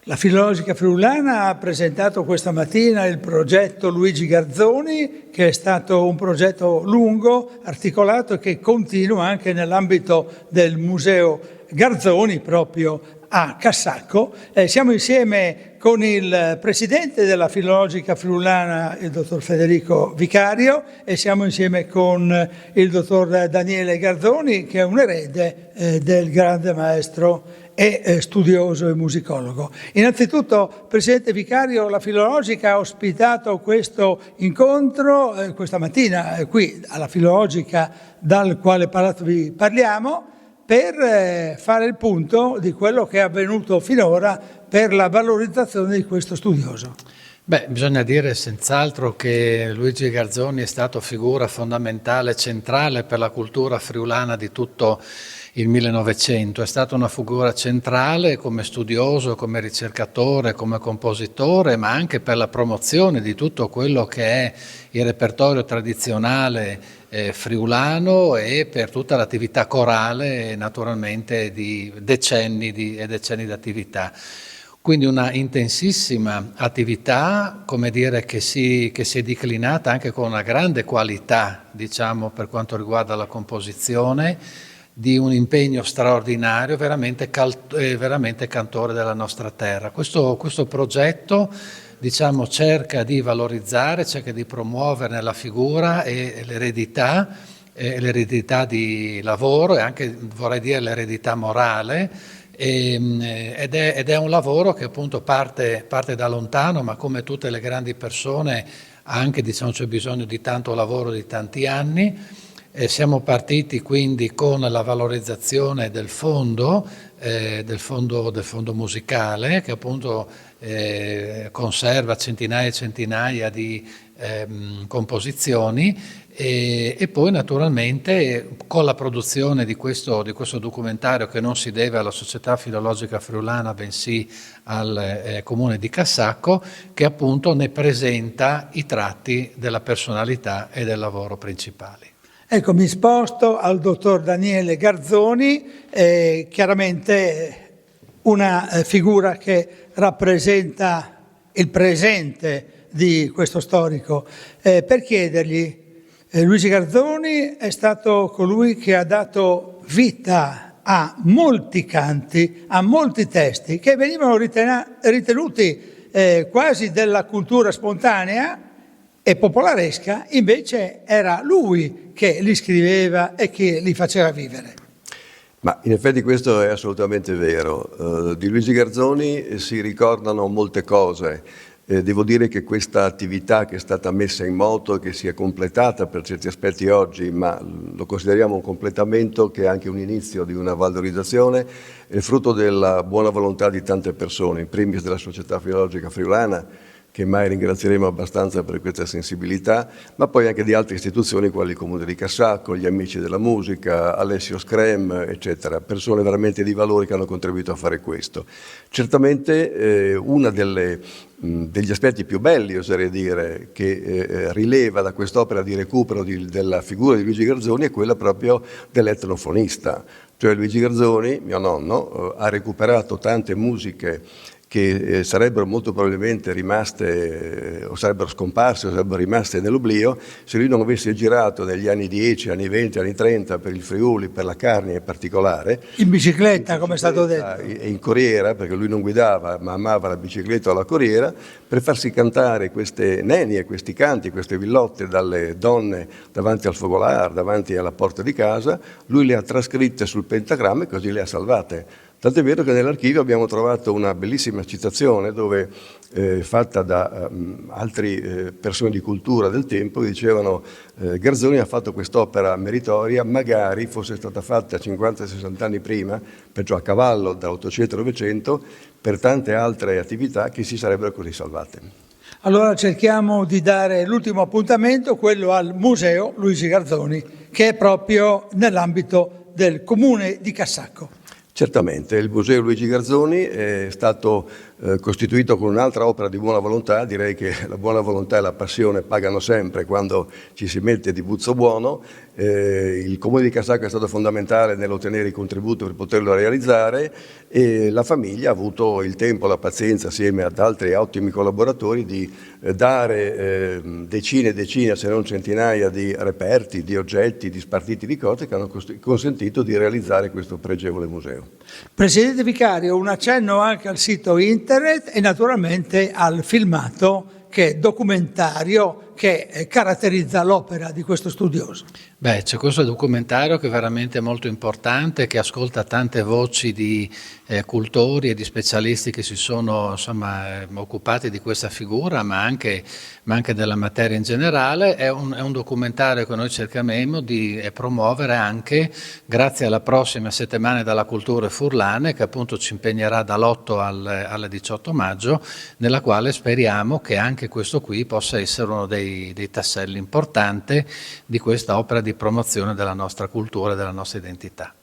La Filologica Friulana ha presentato questa mattina il progetto Luigi Garzoni, che è stato un progetto lungo, articolato e che continua anche nell'ambito del Museo Garzoni proprio a Cassacco. Siamo insieme con il presidente della Filologica Friulana, il dottor Federico Vicario, e siamo insieme con il dottor Daniele Garzoni, che è un erede del grande maestro e studioso e musicologo. Innanzitutto, Presidente Vicario, la Filologica ha ospitato questo incontro questa mattina qui alla Filologica, dal quale palazzo vi parliamo, per fare il punto di quello che è avvenuto finora per la valorizzazione di questo studioso. Bisogna dire senz'altro che Luigi Garzoni è stato figura fondamentale, centrale per la cultura friulana di tutto il 1900, è stata una figura centrale come studioso, come ricercatore, come compositore, ma anche per la promozione di tutto quello che è il repertorio tradizionale friulano e per tutta l'attività corale, naturalmente di decenni di attività. Quindi una intensissima attività, come dire, che si è declinata anche con una grande qualità, diciamo, per quanto riguarda la composizione, di un impegno straordinario, veramente cantore della nostra terra. Questo progetto, diciamo, cerca di valorizzare, cerca di promuovere nella figura e l'eredità di lavoro e anche, vorrei dire, l'eredità morale, ed è un lavoro che appunto parte da lontano, ma come tutte le grandi persone anche, diciamo, c'è bisogno di tanto lavoro, di tanti anni. Siamo partiti quindi con la valorizzazione del fondo musicale, che appunto conserva centinaia e centinaia di composizioni, e poi naturalmente con la produzione di questo documentario, che non si deve alla Società Filologica Friulana bensì al Comune di Cassacco, che appunto ne presenta i tratti della personalità e del lavoro principali. Ecco, mi sposto al dottor Daniele Garzoni, chiaramente una figura che rappresenta il presente di questo storico. Per chiedergli, Luigi Garzoni è stato colui che ha dato vita a molti canti, a molti testi che venivano ritenuti quasi della cultura spontanea e popolaresca, invece era lui che li scriveva e che li faceva vivere. Ma in effetti questo è assolutamente vero. Di Luigi Garzoni si ricordano molte cose. Devo dire che questa attività che è stata messa in moto e che si è completata per certi aspetti oggi, ma lo consideriamo un completamento che è anche un inizio di una valorizzazione, è frutto della buona volontà di tante persone, in primis della Società Filologica Friulana, che mai ringrazieremo abbastanza per questa sensibilità, ma poi anche di altre istituzioni quali il Comune di Cassacco, gli Amici della Musica, Alessio Screm, eccetera, persone veramente di valore che hanno contribuito a fare questo. Certamente una degli aspetti più belli, oserei dire, che rileva da quest'opera di recupero della figura di Luigi Garzoni è quella proprio dell'etnofonista. Cioè Luigi Garzoni, mio nonno, ha recuperato tante musiche che sarebbero molto probabilmente rimaste o sarebbero scomparse o sarebbero rimaste nell'oblio se lui non avesse girato negli anni 10, anni 20, anni 30 per il Friuli, per la Carnia in particolare. In bicicletta, come è stato detto. E in corriera, perché lui non guidava ma amava la bicicletta o la corriera, per farsi cantare queste nenie, questi canti, queste villotte dalle donne davanti al fogolar, davanti alla porta di casa. Lui le ha trascritte sul pentagramma e così le ha salvate. Tant'è vero che nell'archivio abbiamo trovato una bellissima citazione dove, fatta da altre persone di cultura del tempo, che dicevano Garzoni ha fatto quest'opera meritoria, magari fosse stata fatta 50-60 anni prima, perciò a cavallo dall'800 al 900, per tante altre attività che si sarebbero così salvate. Allora cerchiamo di dare l'ultimo appuntamento, quello al Museo Luigi Garzoni, che è proprio nell'ambito del Comune di Cassacco. Certamente, il Museo Luigi Garzoni è stato costituito con un'altra opera di buona volontà. Direi che la buona volontà e la passione pagano sempre quando ci si mette di buzzo buono. Il Comune di Casaco è stato fondamentale nell'ottenere i contributi per poterlo realizzare, e la famiglia ha avuto il tempo, la pazienza, assieme ad altri ottimi collaboratori, di dare decine e decine, se non centinaia di reperti, di oggetti, di spartiti di cose che hanno consentito di realizzare questo pregevole museo. Presidente Vicario, un accenno anche al sito internet e naturalmente al filmato documentario che caratterizza l'opera di questo studioso. Beh, c'è questo documentario che è veramente molto importante, che ascolta tante voci di cultori e di specialisti che si sono occupati di questa figura, ma anche della materia in generale. È un documentario che noi cercheremo di promuovere anche grazie alla prossima settimana della cultura furlane, che appunto ci impegnerà dall'8 al 18 maggio, nella quale speriamo che anche questo qui possa essere uno dei tasselli importanti di questa opera di promozione della nostra cultura e della nostra identità.